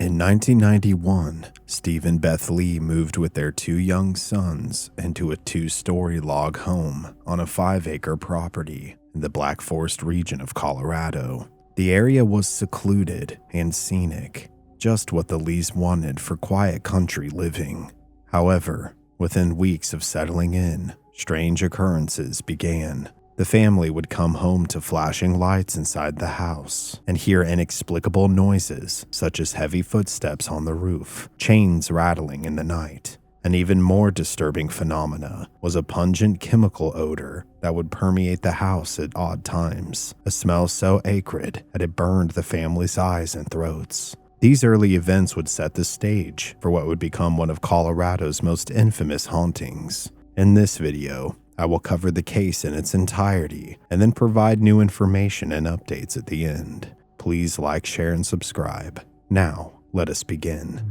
In 1991, Steve and Beth Lee moved with their 2 young sons into a 2-story log home on a 5-acre property in the Black Forest region of Colorado. The area was secluded and scenic, just what the Lees wanted for quiet country living. However, within weeks of settling in, strange occurrences began. The family would come home to flashing lights inside the house and hear inexplicable noises such as heavy footsteps on the roof, chains rattling in the night. An even more disturbing phenomena was a pungent chemical odor that would permeate the house at odd times, a smell so acrid that it burned the family's eyes and throats. These early events would set the stage for what would become one of Colorado's most infamous hauntings. In this video, I will cover the case in its entirety and then provide new information and updates at the end. Please like, share, and subscribe. Now, let us begin.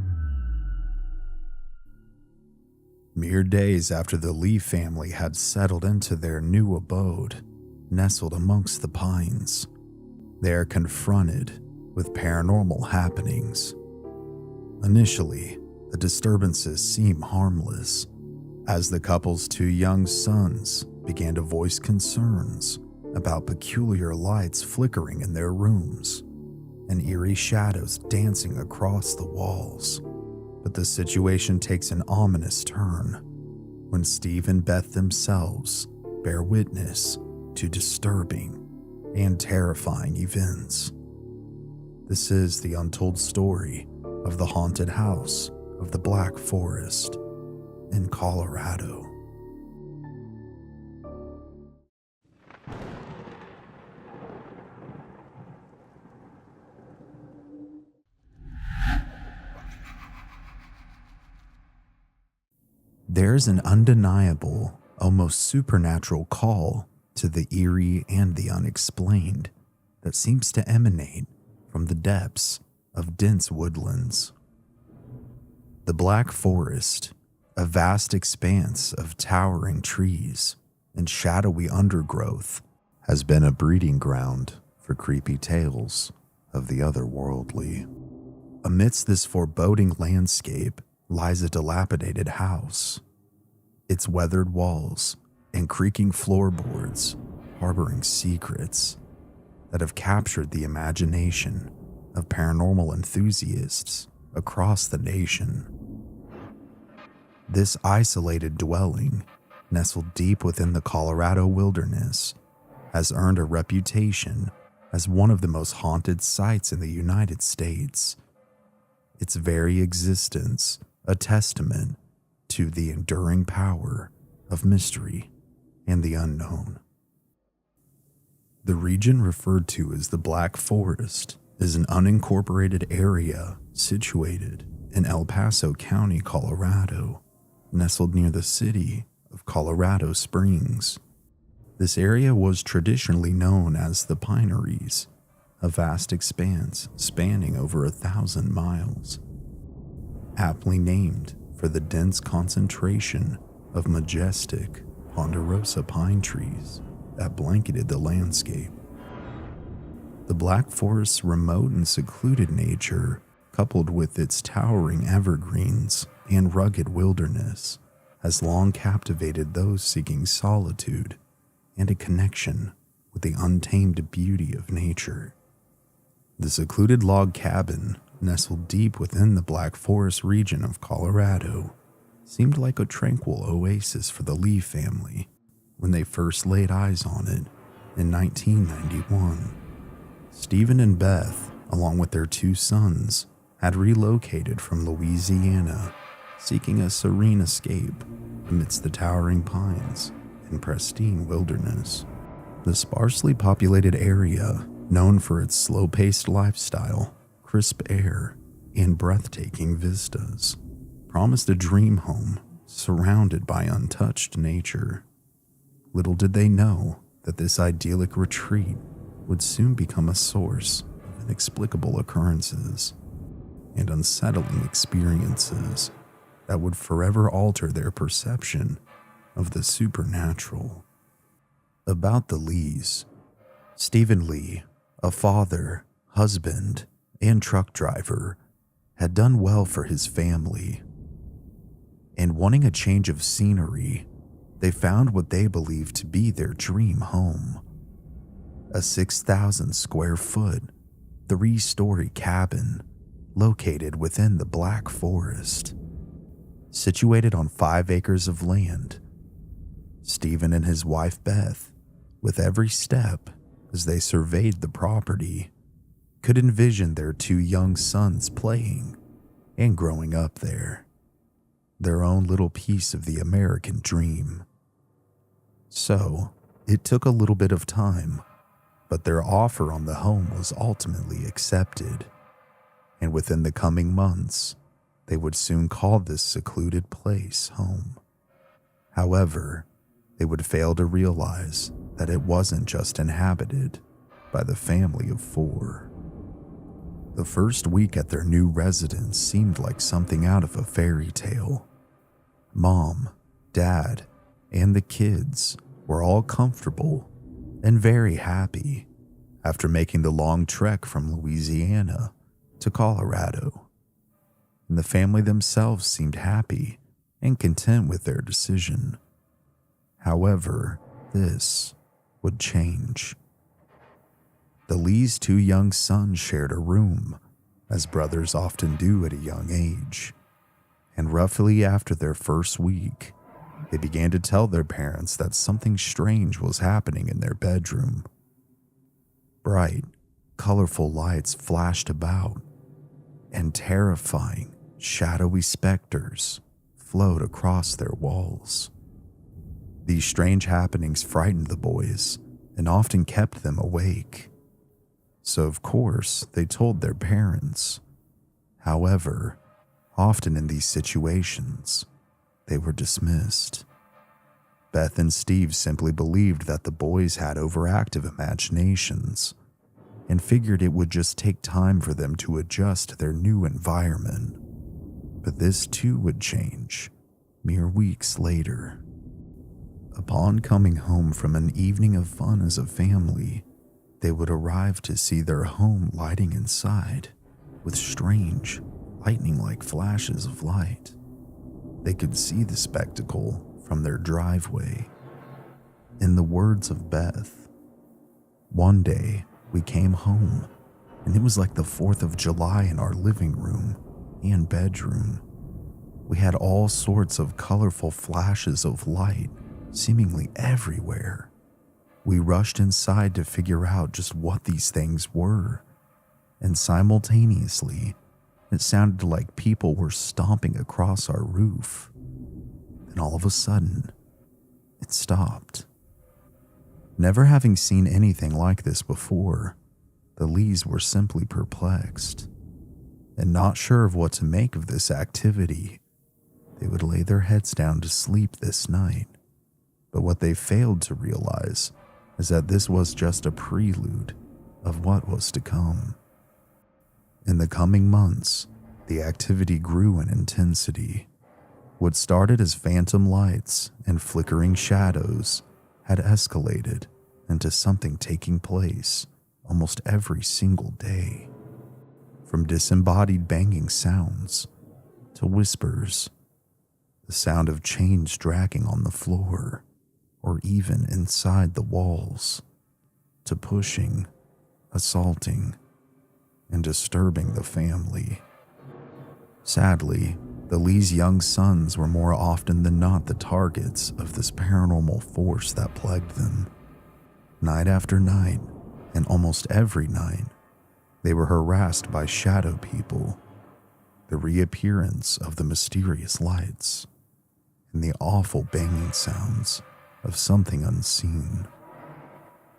Mere days after the Lee family had settled into their new abode, nestled amongst the pines, they are confronted with paranormal happenings. Initially, the disturbances seem harmless, as the couple's 2 young sons began to voice concerns about peculiar lights flickering in their rooms and eerie shadows dancing across the walls. But the situation takes an ominous turn when Steve and Beth themselves bear witness to disturbing and terrifying events. This is the untold story of the haunted house of the Black Forest in Colorado. There's an undeniable, almost supernatural call to the eerie and the unexplained that seems to emanate from the depths of dense woodlands. The Black Forest, a vast expanse of towering trees and shadowy undergrowth, has been a breeding ground for creepy tales of the otherworldly. Amidst this foreboding landscape lies a dilapidated house, its weathered walls and creaking floorboards harboring secrets that have captured the imagination of paranormal enthusiasts across the nation. This isolated dwelling, nestled deep within the Colorado wilderness, has earned a reputation as one of the most haunted sites in the United States. Its very existence a testament to the enduring power of mystery and the unknown. The region referred to as the Black Forest is an unincorporated area situated in El Paso County, Colorado, nestled near the city of Colorado Springs. This area was traditionally known as the Pineries, a vast expanse spanning over 1,000 miles, aptly named for the dense concentration of majestic ponderosa pine trees that blanketed the landscape. The Black Forest's remote and secluded nature, coupled with its towering evergreens and rugged wilderness, has long captivated those seeking solitude and a connection with the untamed beauty of nature. The secluded log cabin, nestled deep within the Black Forest region of Colorado, seemed like a tranquil oasis for the Lee family when they first laid eyes on it in 1991. Stephen and Beth, along with their 2 sons, had relocated from Louisiana, seeking a serene escape amidst the towering pines and pristine wilderness. The sparsely populated area, known for its slow-paced lifestyle, crisp air, and breathtaking vistas, promised a dream home surrounded by untouched nature. Little did they know that this idyllic retreat would soon become a source of inexplicable occurrences and unsettling experiences that would forever alter their perception of the supernatural. About the Lees. Stephen Lee, a father, husband, and truck driver, had done well for his family. And wanting a change of scenery, they found what they believed to be their dream home. A 6,000 square foot, 3-story cabin located within the Black Forest. Situated on 5 acres of land, Stephen and his wife Beth, with every step as they surveyed the property, could envision their 2 young sons playing and growing up there. Their own little piece of the American dream. So, it took a little bit of time, but their offer on the home was ultimately accepted, and within the coming months, they would soon call this secluded place home. However, they would fail to realize that it wasn't just inhabited by the family of 4. The first week at their new residence seemed like something out of a fairy tale. Mom, Dad, and the kids were all comfortable and very happy after making the long trek from Louisiana to Colorado. And the family themselves seemed happy and content with their decision. However, this would change. The Lees' 2 young sons shared a room, as brothers often do at a young age. And roughly after their first week, they began to tell their parents that something strange was happening in their bedroom. Bright, colorful lights flashed about, and terrifying, shadowy specters flowed across their walls. These strange happenings frightened the boys and often kept them awake. So of course, they told their parents. However, often in these situations, they were dismissed. Beth and Steve simply believed that the boys had overactive imaginations and figured it would just take time for them to adjust to their new environment. But this too would change mere weeks later. Upon coming home from an evening of fun as a family, they would arrive to see their home lighting inside with strange, lightning-like flashes of light. They could see the spectacle from their driveway. In the words of Beth, "One day we came home and it was like the 4th of July in our living room and bedroom. We had all sorts of colorful flashes of light seemingly everywhere. We rushed inside to figure out just what these things were, and simultaneously, it sounded like people were stomping across our roof. Then all of a sudden, it stopped." Never having seen anything like this before, the Lees were simply perplexed, and not sure of what to make of this activity. They would lay their heads down to sleep this night, but what they failed to realize is that this was just a prelude of what was to come. In the coming months, the activity grew in intensity. What started as phantom lights and flickering shadows had escalated into something taking place almost every single day. From disembodied banging sounds to whispers, the sound of chains dragging on the floor, or even inside the walls, to pushing, assaulting, and disturbing the family. Sadly, the Lees' young sons were more often than not the targets of this paranormal force that plagued them. Night after night, and almost every night, they were harassed by shadow people, the reappearance of the mysterious lights, and the awful banging sounds of something unseen.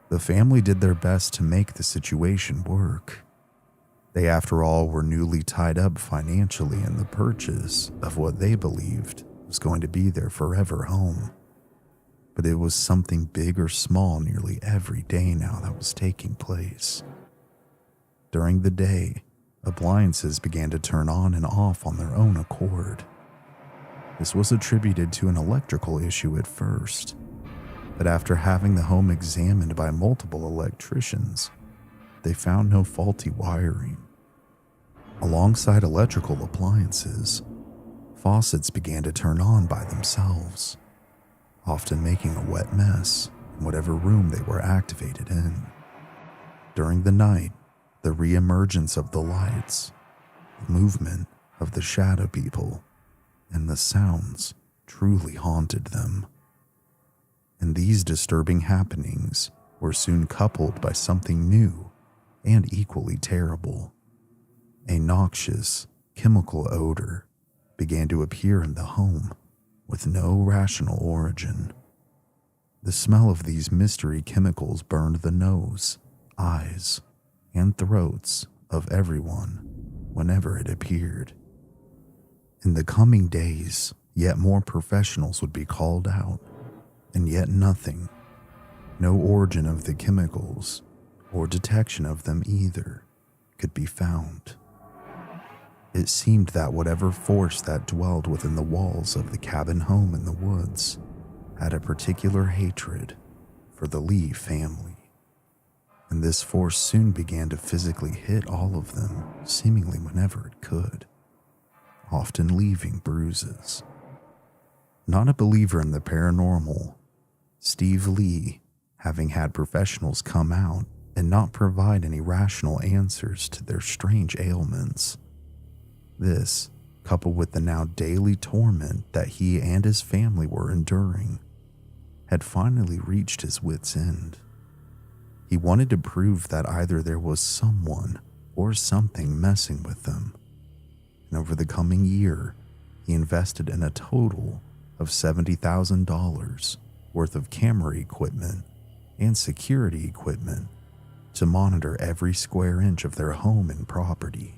The family did their best to make the situation work. They, after all, were newly tied up financially in the purchase of what they believed was going to be their forever home. But it was something big or small nearly every day now that was taking place. During the day, appliances began to turn on and off on their own accord. This was attributed to an electrical issue at first, but after having the home examined by multiple electricians, they found no faulty wiring. Alongside electrical appliances, faucets began to turn on by themselves, often making a wet mess in whatever room they were activated in. During the night, the reemergence of the lights, the movement of the shadow people, and the sounds truly haunted them. And these disturbing happenings were soon coupled by something new and equally terrible. A noxious, chemical odor began to appear in the home with no rational origin. The smell of these mystery chemicals burned the nose, eyes, and throats of everyone whenever it appeared. In the coming days, yet more professionals would be called out, and yet nothing, no origin of the chemicals or detection of them either, could be found. It seemed that whatever force that dwelled within the walls of the cabin home in the woods had a particular hatred for the Lee family, and this force soon began to physically hit all of them seemingly whenever it could, often leaving bruises. Not a believer in the paranormal, Steve Lee, having had professionals come out and not provide any rational answers to their strange ailments. This, coupled with the now daily torment that he and his family were enduring, had finally reached his wit's end. He wanted to prove that either there was someone or something messing with them, and over the coming year, he invested in a total of $70,000 worth of camera equipment and security equipment to monitor every square inch of their home and property.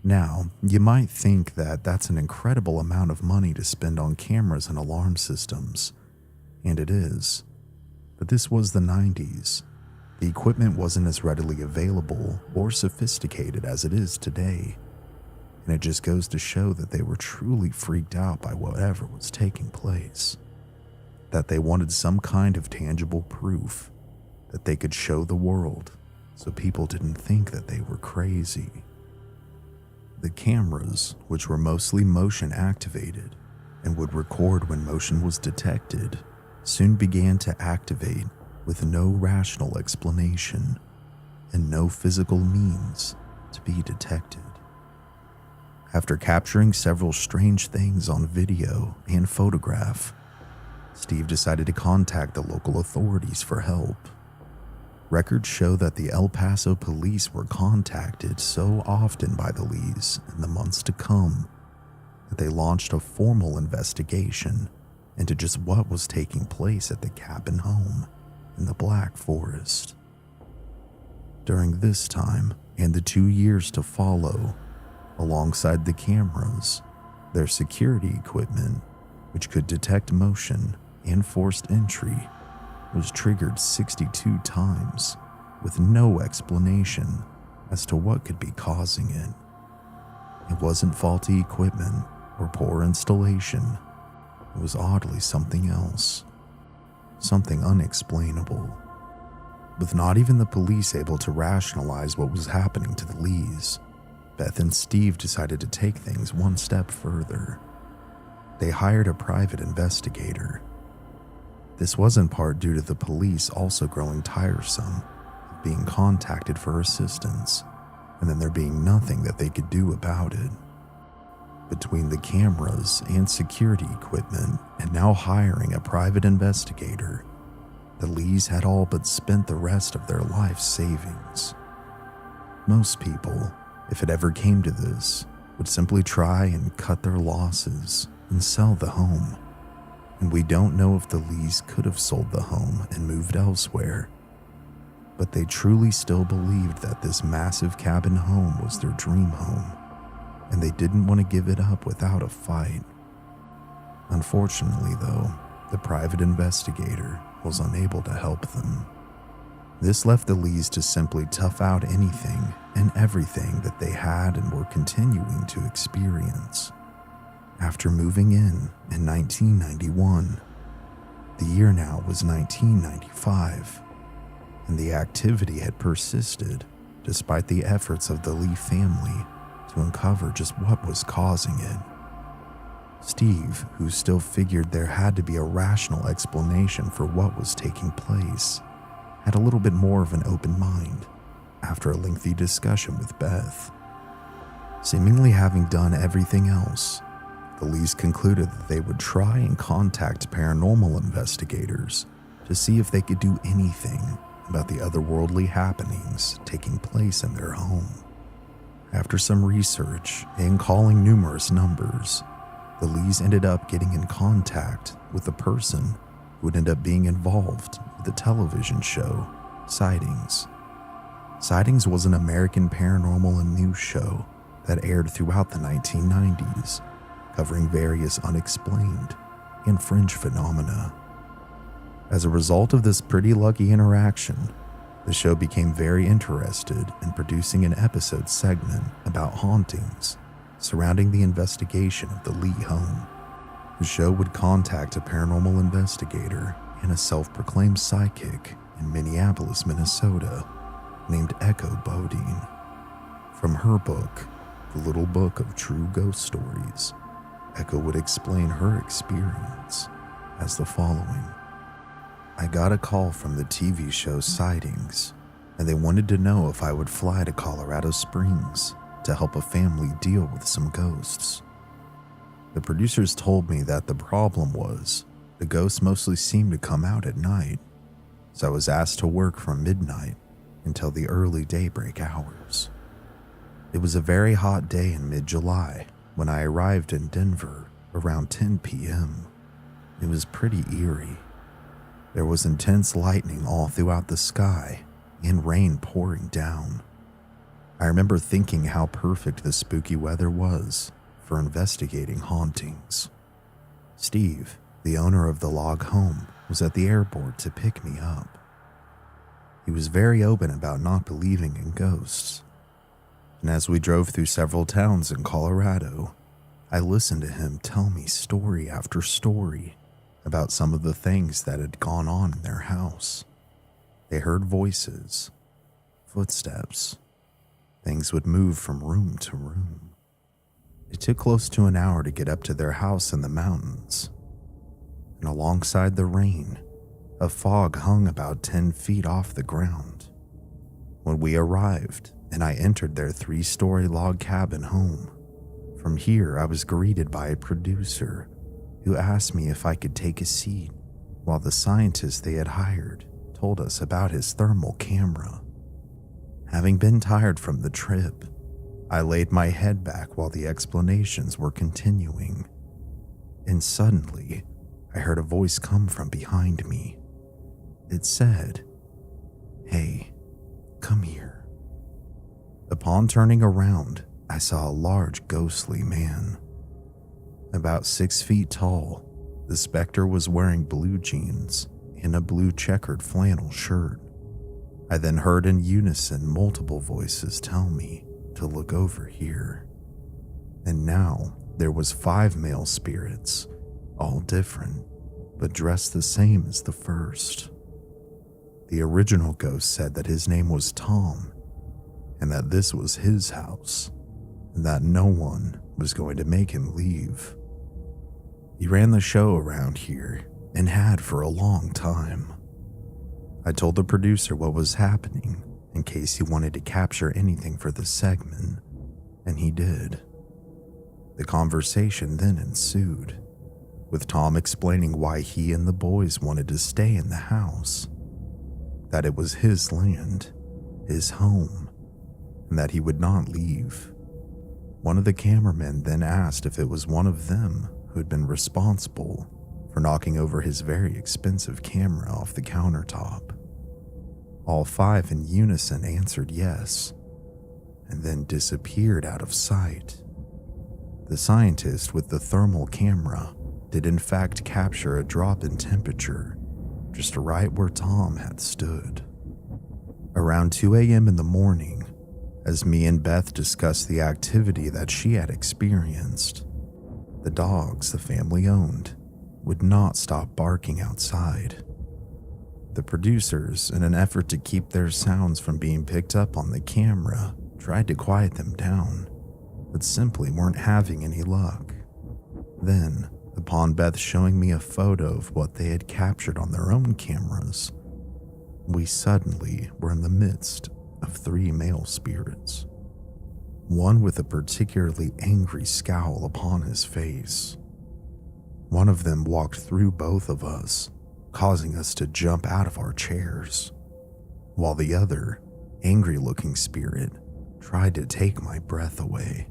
Now, you might think that that's an incredible amount of money to spend on cameras and alarm systems, and it is. But this was the 90s. The equipment wasn't as readily available or sophisticated as it is today, and it just goes to show that they were truly freaked out by whatever was taking place, that they wanted some kind of tangible proof that they could show the world so people didn't think that they were crazy. The cameras, which were mostly motion activated and would record when motion was detected, soon began to activate with no rational explanation and no physical means to be detected. After capturing several strange things on video and photograph, Steve decided to contact the local authorities for help. Records show that the El Paso police were contacted so often by the Lees in the months to come that they launched a formal investigation into just what was taking place at the cabin home in the Black Forest. During this time and the 2 years to follow, alongside the cameras, their security equipment, which could detect motion and forced entry, was triggered 62 times with no explanation as to what could be causing it. It wasn't faulty equipment or poor installation. It was oddly something else, something unexplainable. With not even the police able to rationalize what was happening to the Lees, Beth and Steve decided to take things one step further. They hired a private investigator. This was in part due to the police also growing tiresome of being contacted for assistance, and then there being nothing that they could do about it. Between the cameras and security equipment, and now hiring a private investigator, the Lees had all but spent the rest of their life savings. Most people, if it ever came to this, would simply try and cut their losses and sell the home. And we don't know if the Lees could have sold the home and moved elsewhere, but they truly still believed that this massive cabin home was their dream home, and they didn't want to give it up without a fight. Unfortunately, though, the private investigator was unable to help them. This left the Lees to simply tough out anything and everything that they had and were continuing to experience. After moving in 1991, the year now was 1995, and the activity had persisted despite the efforts of the Lee family to uncover just what was causing it. Steve, who still figured there had to be a rational explanation for what was taking place, had a little bit more of an open mind after a lengthy discussion with Beth. Seemingly having done everything else, the Lees concluded that they would try and contact paranormal investigators to see if they could do anything about the otherworldly happenings taking place in their home. After some research and calling numerous numbers, the Lees ended up getting in contact with the person who would end up being involved with the television show Sightings. Sightings was an American paranormal and news show that aired throughout the 1990s, covering various unexplained and fringe phenomena. As a result of this pretty lucky interaction, the show became very interested in producing an episode segment about hauntings surrounding the investigation of the Lee home. The show would contact a paranormal investigator and a self-proclaimed psychic in Minneapolis, Minnesota, named Echo Bodine. From her book, The Little Book of True Ghost Stories, Echo would explain her experience as the following. I got a call from the TV show Sightings, and they wanted to know if I would fly to Colorado Springs to help a family deal with some ghosts. The producers told me that the problem was the ghosts mostly seemed to come out at night, so I was asked to work from midnight until the early daybreak hours. It was a very hot day in mid-July when I arrived in Denver around 10 p.m. It was pretty eerie. There was intense lightning all throughout the sky and rain pouring down. I remember thinking how perfect the spooky weather was for investigating hauntings. Steve, the owner of the log home, was at the airport to pick me up. He was very open about not believing in ghosts. And as we drove through several towns in Colorado, I listened to him tell me story after story about some of the things that had gone on in their house. They heard voices, footsteps. Things would move from room to room. It took close to an hour to get up to their house in the mountains. And alongside the rain, a fog hung about 10 feet off the ground. When we arrived and I entered their 3-story log cabin home, from here I was greeted by a producer who asked me if I could take a seat while the scientist they had hired told us about his thermal camera. Having been tired from the trip, I laid my head back while the explanations were continuing. And suddenly, I heard a voice come from behind me. It said, "Hey, come here." Upon turning around, I saw a large ghostly man. About 6 feet tall, the specter was wearing blue jeans and a blue checkered flannel shirt. I then heard in unison multiple voices tell me to look over here. And now there was 5 male spirits, all different, but dressed the same as the first. The original ghost said that his name was Tom, and that this was his house, and that no one was going to make him leave. He ran the show around here and had for a long time. I told the producer what was happening in case he wanted to capture anything for the segment, and he did. The conversation then ensued, with Tom explaining why he and the boys wanted to stay in the house, that it was his land, his home, and that he would not leave. One of the cameramen then asked if it was one of them who had been responsible for knocking over his very expensive camera off the countertop. All 5 in unison answered yes, and then disappeared out of sight. The scientist with the thermal camera did in fact capture a drop in temperature just right where Tom had stood. Around 2 a.m. in the morning, as me and Beth discussed the activity that she had experienced, the dogs the family owned would not stop barking outside. The The producers, in an effort to keep their sounds from being picked up on the camera, tried to quiet them down, but simply weren't having any luck. Then, upon Beth showing me a photo of what they had captured on their own cameras, we suddenly were in the midst of 3 male spirits. One with a particularly angry scowl upon his face. One of them walked through both of us, causing us to jump out of our chairs, while the other, angry-looking spirit tried to take my breath away.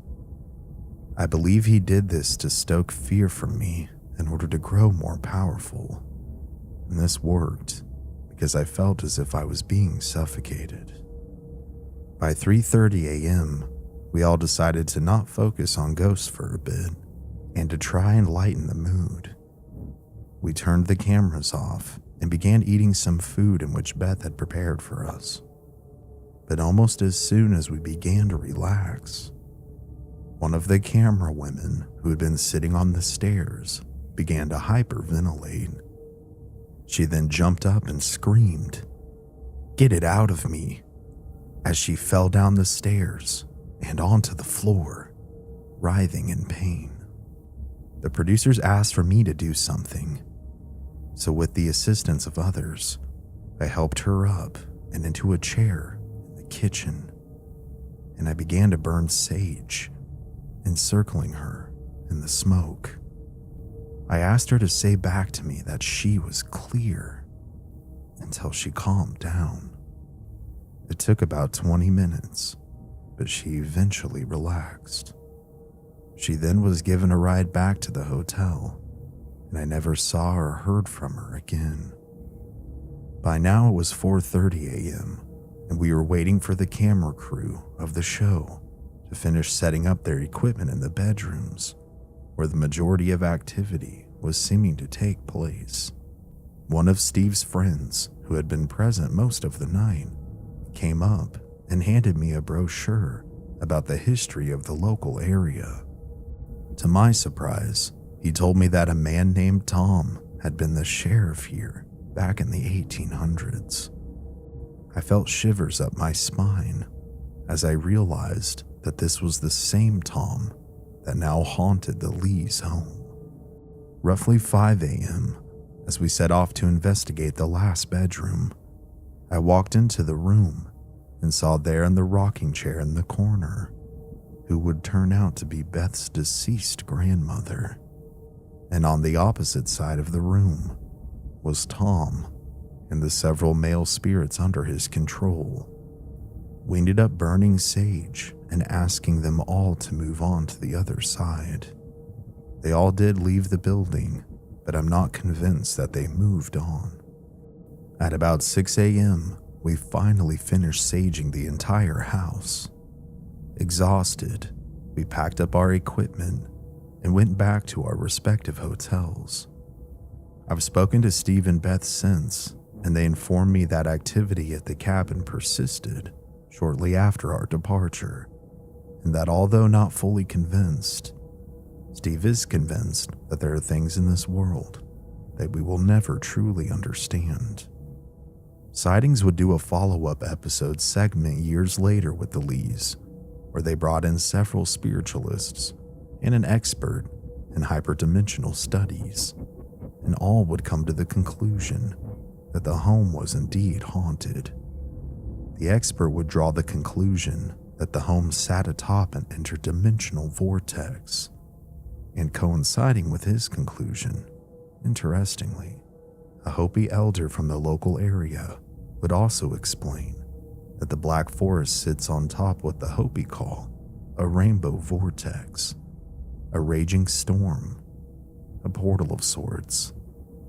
I believe he did this to stoke fear from me in order to grow more powerful, and this worked because I felt as if I was being suffocated. By 3:30 a.m., we all decided to not focus on ghosts for a bit and to try and lighten the mood. We turned the cameras off and began eating some food in which Beth had prepared for us. But almost as soon as we began to relax, one of the camera women who had been sitting on the stairs began to hyperventilate. She then jumped up and screamed, "Get it out of me," as she fell down the stairs and onto the floor, writhing in pain. The producers asked for me to do something, so with the assistance of others, I helped her up and into a chair in the kitchen, and I began to burn sage, encircling her in the smoke. I asked her to say back to me that she was clear until she calmed down. It took about 20 minutes, but she eventually relaxed. She then was given a ride back to the hotel, and I never saw or heard from her again. By now it was 4:30 a.m., and we were waiting for the camera crew of the show to finish setting up their equipment in the bedrooms, where the majority of activity was seeming to take place. One of Steve's friends, who had been present most of the night, came up and handed me a brochure about the history of the local area. To my surprise, he told me that a man named Tom had been the sheriff here back in the 1800s. I felt shivers up my spine as I realized that this was the same Tom that now haunted the Lees' home. Roughly 5 a.m., as we set off to investigate the last bedroom, I walked into the room and saw there in the rocking chair in the corner who would turn out to be Beth's deceased grandmother. And on the opposite side of the room was Tom and the several male spirits under his control. We ended up burning sage and asking them all to move on to the other side. They all did leave the building, but I'm not convinced that they moved on. At about 6 a.m., we finally finished saging the entire house. Exhausted, we packed up our equipment and went back to our respective hotels. I've spoken to Steve and Beth since, and they informed me that activity at the cabin persisted shortly after our departure, and that although not fully convinced, Steve is convinced that there are things in this world that we will never truly understand. Sightings would do a follow-up episode segment years later with the Lees, where they brought in several spiritualists and an expert in hyperdimensional studies, and all would come to the conclusion that the home was indeed haunted. The expert would draw the conclusion that the home sat atop an interdimensional vortex, and coinciding with his conclusion, interestingly, a Hopi elder from the local area would also explain that the Black Forest sits on top what the Hopi call a rainbow vortex, a raging storm, a portal of sorts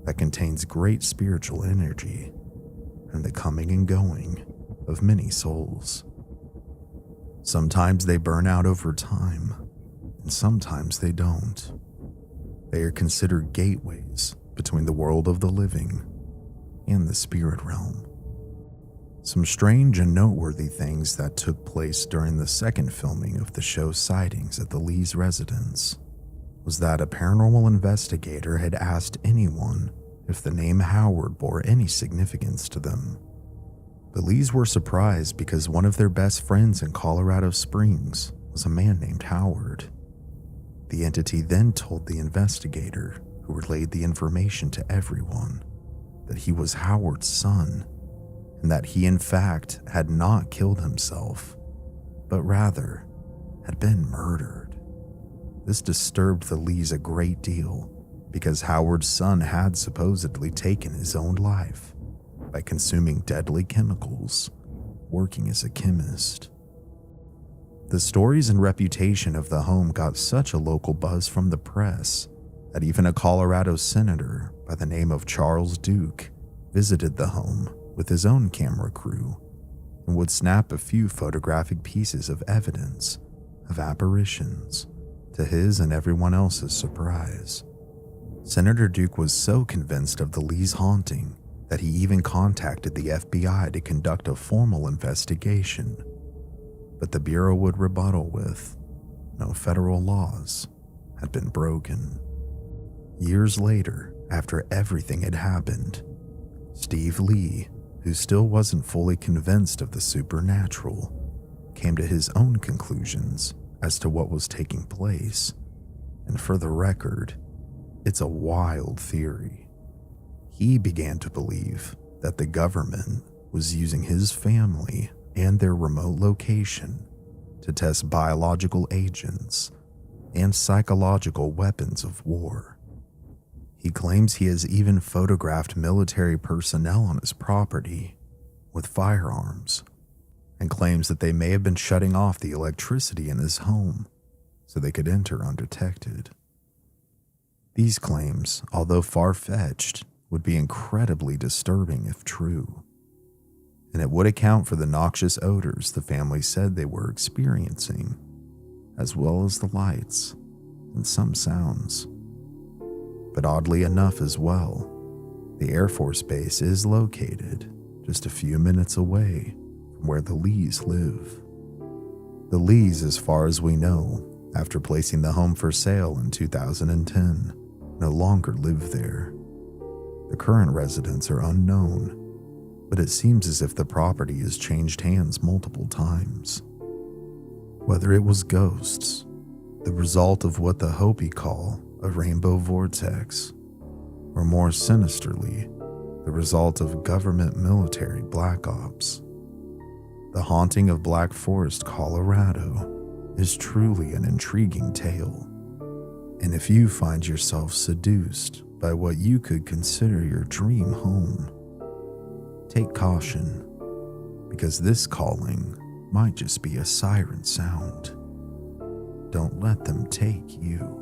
that contains great spiritual energy and the coming and going of many souls. Sometimes they burn out over time, and sometimes they don't. They are considered gateways between the world of the living and the spirit realm. Some strange and noteworthy things that took place during the second filming of the show's sightings at the Lees' residence was that a paranormal investigator had asked anyone if the name Howard bore any significance to them. The Lees were surprised because one of their best friends in Colorado Springs was a man named Howard. The entity then told the investigator, who relayed the information to everyone, that he was Howard's son, and that he in fact had not killed himself, but rather had been murdered. This disturbed the Lees a great deal because Howard's son had supposedly taken his own life by consuming deadly chemicals, working as a chemist. The stories and reputation of the home got such a local buzz from the press that even a Colorado senator by the name of Charles Duke visited the home with his own camera crew and would snap a few photographic pieces of evidence of apparitions, to his and everyone else's surprise. Senator Duke was so convinced of the Lees' haunting that he even contacted the FBI to conduct a formal investigation. But the Bureau would rebuttal with, no federal laws had been broken. Years later, after everything had happened, Steve Lee, who still wasn't fully convinced of the supernatural, came to his own conclusions as to what was taking place. And for the record, it's a wild theory. He began to believe that the government was using his family and their remote location to test biological agents and psychological weapons of war. He claims he has even photographed military personnel on his property with firearms, and claims that they may have been shutting off the electricity in his home so they could enter undetected. These claims, although far-fetched, would be incredibly disturbing if true, and it would account for the noxious odors the family said they were experiencing, as well as the lights and some sounds. But oddly enough as well, the Air Force Base is located just a few minutes away from where the Lees live. The Lees, as far as we know, after placing the home for sale in 2010, no longer live there. The current residents are unknown, but it seems as if the property has changed hands multiple times. Whether it was ghosts, the result of what the Hopi call a rainbow vortex, or more sinisterly, the result of government military black ops. The haunting of Black Forest, Colorado is truly an intriguing tale. And if you find yourself seduced by what you could consider your dream home, take caution, because this calling might just be a siren sound. Don't let them take you.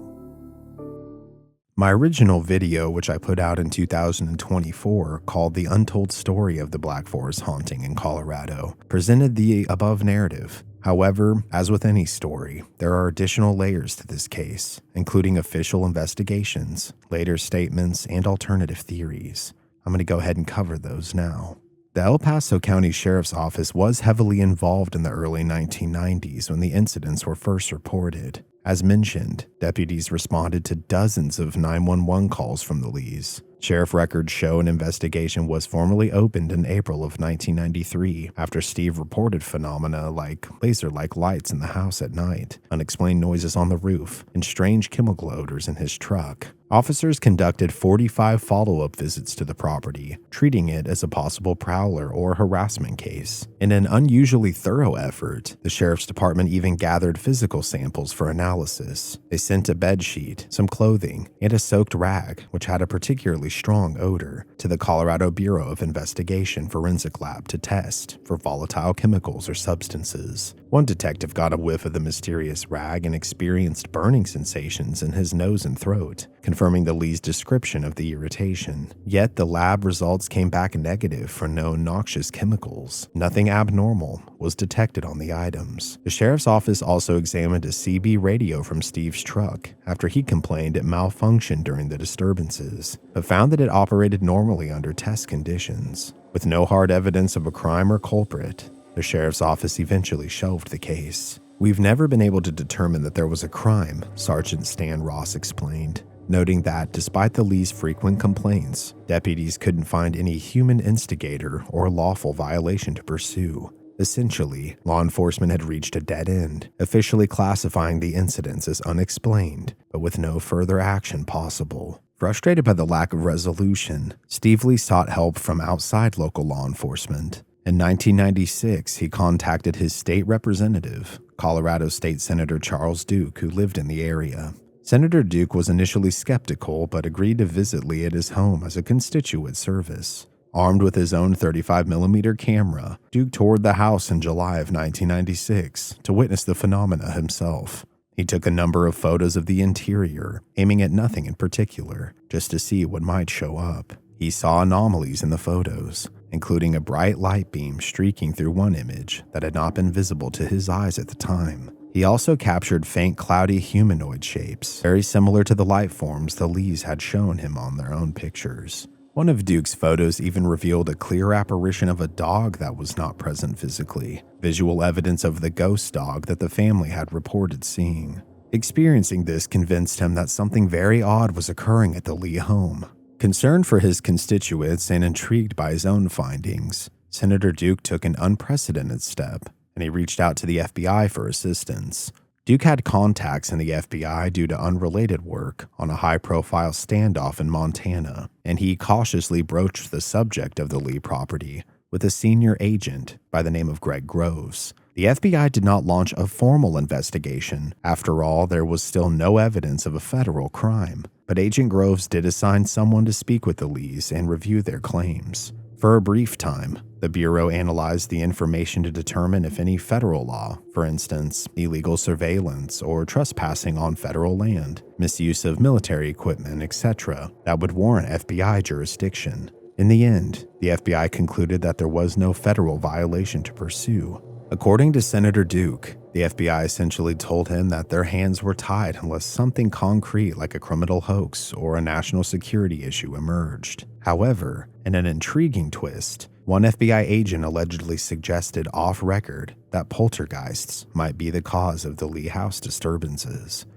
My original video, which I put out in 2024, called The Untold Story of the Black Forest Haunting in Colorado, presented the above narrative. However, as with any story, there are additional layers to this case, including official investigations, later statements, and alternative theories. I'm going to go ahead and cover those now. The El Paso County Sheriff's Office was heavily involved in the early 1990s when the incidents were first reported. As mentioned, deputies responded to dozens of 911 calls from the Lees. Sheriff records show an investigation was formally opened in April of 1993 after Steve reported phenomena like laser-like lights in the house at night, unexplained noises on the roof, and strange chemical odors in his truck. Officers conducted 45 follow-up visits to the property, treating it as a possible prowler or harassment case. In an unusually thorough effort, the sheriff's department even gathered physical samples for analysis. They sent a bedsheet, some clothing, and a soaked rag, which had a particularly strong odor, to the Colorado Bureau of Investigation Forensic Lab to test for volatile chemicals or substances. One detective got a whiff of the mysterious rag and experienced burning sensations in his nose and throat, confirming the Lee's description of the irritation. Yet the lab results came back negative for known noxious chemicals. Nothing abnormal was detected on the items. The sheriff's office also examined a CB radio from Steve's truck after he complained it malfunctioned during the disturbances, but found that it operated normally under test conditions. With no hard evidence of a crime or culprit, the sheriff's office eventually shelved the case. "We've never been able to determine that there was a crime," Sergeant Stan Ross explained. noting that despite the Lees' frequent complaints, deputies couldn't find any human instigator or lawful violation to pursue. Essentially, law enforcement had reached a dead end, officially classifying the incidents as unexplained, but with no further action possible. Frustrated by the lack of resolution, Steve Lee sought help from outside local law enforcement. In 1996, he contacted his state representative, Colorado State Senator Charles Duke, who lived in the area. Senator Duke was initially skeptical but agreed to visit Lee at his home as a constituent service. Armed with his own 35mm camera, Duke toured the house in July of 1996 to witness the phenomena himself. He took a number of photos of the interior, aiming at nothing in particular, just to see what might show up. He saw anomalies in the photos, including a bright light beam streaking through one image that had not been visible to his eyes at the time. He also captured faint cloudy humanoid shapes, very similar to the light forms the Lees had shown him on their own pictures. One of Duke's photos even revealed a clear apparition of a dog that was not present physically, visual evidence of the ghost dog that the family had reported seeing. Experiencing this convinced him that something very odd was occurring at the Lee home. Concerned for his constituents and intrigued by his own findings, Senator Duke took an unprecedented step, and he reached out to the FBI for assistance. Duke had contacts in the FBI due to unrelated work on a high-profile standoff in Montana, and he cautiously broached the subject of the Lee property with a senior agent by the name of Greg Groves. The FBI did not launch a formal investigation. After all, there was still no evidence of a federal crime, but Agent Groves did assign someone to speak with the Lees and review their claims. For a brief time, the Bureau analyzed the information to determine if any federal law, for instance, illegal surveillance or trespassing on federal land, misuse of military equipment, etc., that would warrant FBI jurisdiction. In the end, the FBI concluded that there was no federal violation to pursue. According to Senator Duke, the FBI essentially told him that their hands were tied unless something concrete like a criminal hoax or a national security issue emerged. However, in an intriguing twist, one FBI agent allegedly suggested off-record that poltergeists might be the cause of the Lee House disturbances.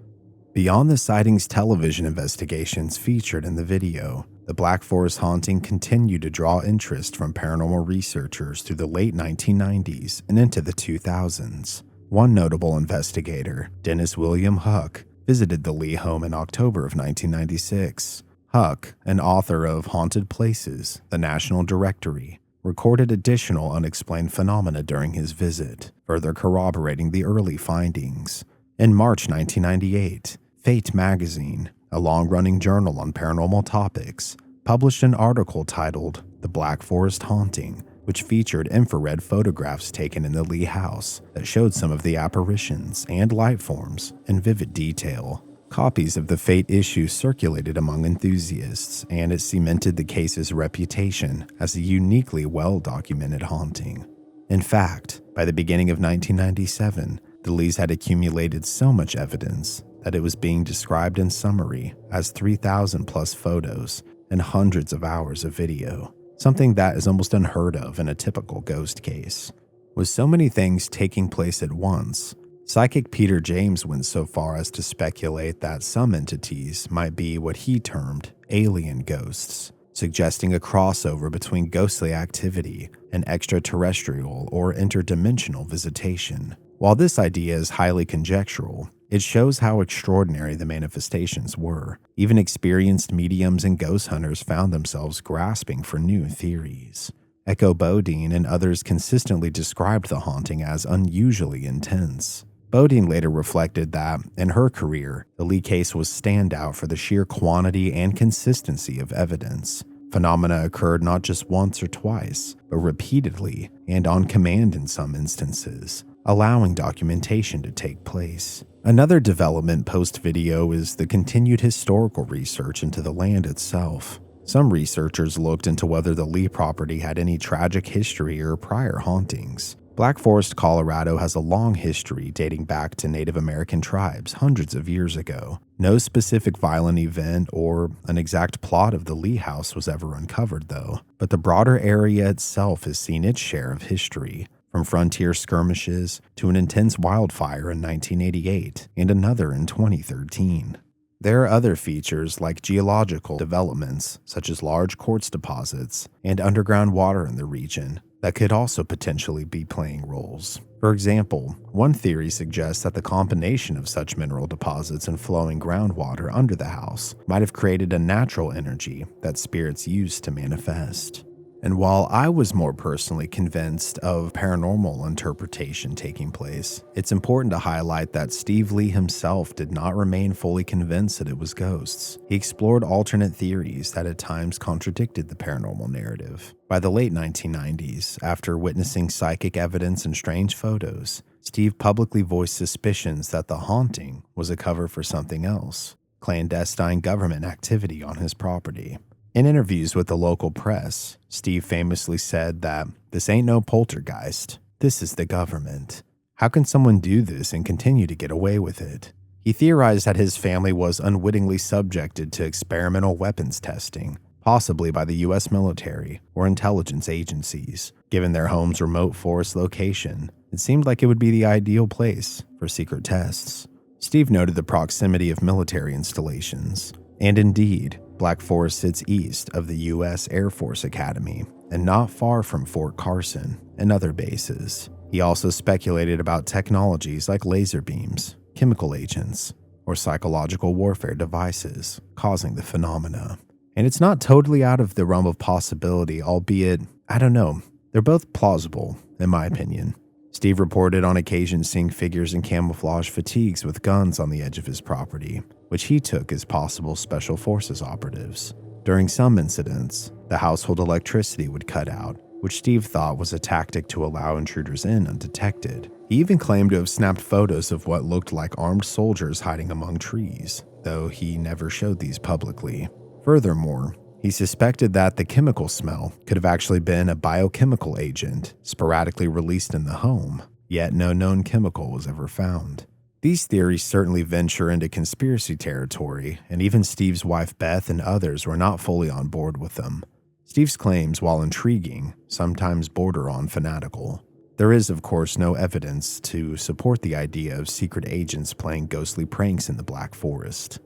Beyond the sightings, television investigations featured in the video, the Black Forest haunting continued to draw interest from paranormal researchers through the late 1990s and into the 2000s. One notable investigator, Dennis William Huck, visited the Lee home in October of 1996. Huck, an author of Haunted Places, The National Directory, recorded additional unexplained phenomena during his visit, further corroborating the early findings. In March 1998, Fate magazine, a long-running journal on paranormal topics, published an article titled The Black Forest Haunting, which featured infrared photographs taken in the Lee house that showed some of the apparitions and light forms in vivid detail. Copies of the Fate issue circulated among enthusiasts, and it cemented the case's reputation as a uniquely well-documented haunting. In fact, by the beginning of 1997, the Lees had accumulated so much evidence that it was being described in summary as 3,000 plus photos and hundreds of hours of video, something that is almost unheard of in a typical ghost case. With so many things taking place at once, psychic Peter James went so far as to speculate that some entities might be what he termed alien ghosts, suggesting a crossover between ghostly activity and extraterrestrial or interdimensional visitation. While this idea is highly conjectural, it shows how extraordinary the manifestations were. Even experienced mediums and ghost hunters found themselves grasping for new theories. Echo Bodine and others consistently described the haunting as unusually intense. Bodine later reflected that, in her career, the Lee case was standout for the sheer quantity and consistency of evidence. Phenomena occurred not just once or twice, but repeatedly and on command in some instances, allowing documentation to take place. Another development post-video is the continued historical research into the land itself. Some researchers looked into whether the Lee property had any tragic history or prior hauntings. Black Forest, Colorado has a long history dating back to Native American tribes hundreds of years ago. No specific violent event or an exact plot of the Lee house was ever uncovered, though, but the broader area itself has seen its share of history, from frontier skirmishes to an intense wildfire in 1988 and another in 2013. There are other features like geological developments, such as large quartz deposits and underground water in the region, that could also potentially be playing roles. For example, one theory suggests that the combination of such mineral deposits and flowing groundwater under the house might have created a natural energy that spirits used to manifest. And while I was more personally convinced of paranormal interpretation taking place, it's important to highlight that Steve Lee himself did not remain fully convinced that it was ghosts. He explored alternate theories that at times contradicted the paranormal narrative. By the late 1990s, after witnessing psychic evidence and strange photos, Steve publicly voiced suspicions that the haunting was a cover for something else, clandestine government activity on his property. In interviews with the local press, Steve famously said that this ain't no poltergeist, this is the government. How can someone do this and continue to get away with it? He theorized that his family was unwittingly subjected to experimental weapons testing, possibly by the U.S. military or intelligence agencies. Given their home's remote forest location, it seemed like it would be the ideal place for secret tests. Steve noted the proximity of military installations, and indeed, Black Forest sits east of the U.S. Air Force Academy and not far from Fort Carson and other bases. He also speculated about technologies like laser beams, chemical agents, or psychological warfare devices causing the phenomena. And it's not totally out of the realm of possibility, albeit, I don't know, they're both plausible, in my opinion. Steve reported on occasion seeing figures in camouflage fatigues with guns on the edge of his property, which he took as possible special forces operatives. During some incidents, the household electricity would cut out, which Steve thought was a tactic to allow intruders in undetected. He even claimed to have snapped photos of what looked like armed soldiers hiding among trees, though he never showed these publicly. Furthermore, he suspected that the chemical smell could have actually been a biochemical agent sporadically released in the home, yet no known chemical was ever found. These theories certainly venture into conspiracy territory, and even Steve's wife Beth and others were not fully on board with them. Steve's claims, while intriguing, sometimes border on fanatical. There is, of course, no evidence to support the idea of secret agents playing ghostly pranks in the Black Forest.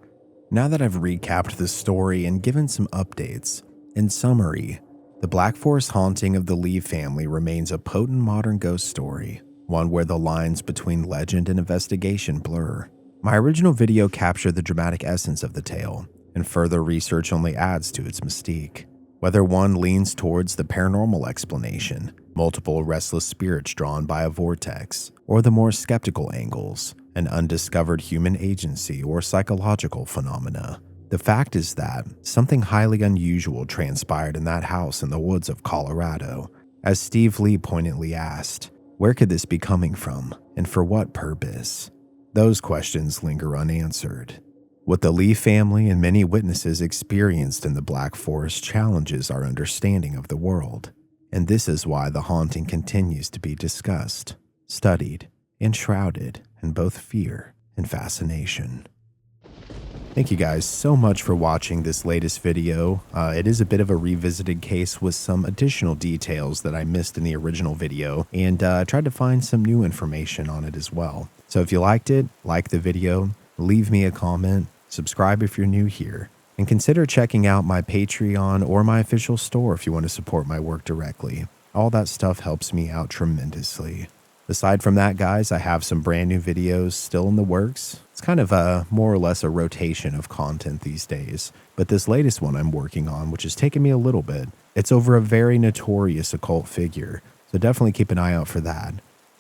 Now that I've recapped the story and given some updates, in summary, the Black Forest haunting of the Lee family remains a potent modern ghost story, one where the lines between legend and investigation blur. My original video captured the dramatic essence of the tale, and further research only adds to its mystique. Whether one leans towards the paranormal explanation, multiple restless spirits drawn by a vortex, or the more skeptical angles, an undiscovered human agency or psychological phenomena, the fact is that something highly unusual transpired in that house in the woods of Colorado. As Steve Lee poignantly asked, where could this be coming from, and for what purpose? Those questions linger unanswered. What the Lee family and many witnesses experienced in the Black Forest challenges our understanding of the world, and this is why the haunting continues to be discussed, studied, and shrouded in both fear and fascination. Thank you guys so much for watching this latest video. It is a bit of a revisited case with some additional details that I missed in the original video, and I tried to find some new information on it as well. So if you liked it, like the video, leave me a comment, subscribe if you're new here, and consider checking out my Patreon or my official store if you want to support my work directly. All that stuff helps me out tremendously. Aside from that, guys, I have some brand new videos still in the works. It's kind of more or less a rotation of content these days. But this latest one I'm working on, which has taken me a little bit, it's over a very notorious occult figure. So definitely keep an eye out for that.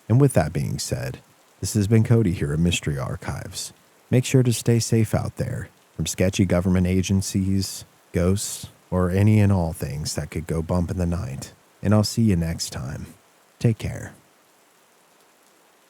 And with that being said, this has been Cody here at Mystery Archives. Make sure to stay safe out there from sketchy government agencies, ghosts, or any and all things that could go bump in the night. And I'll see you next time. Take care.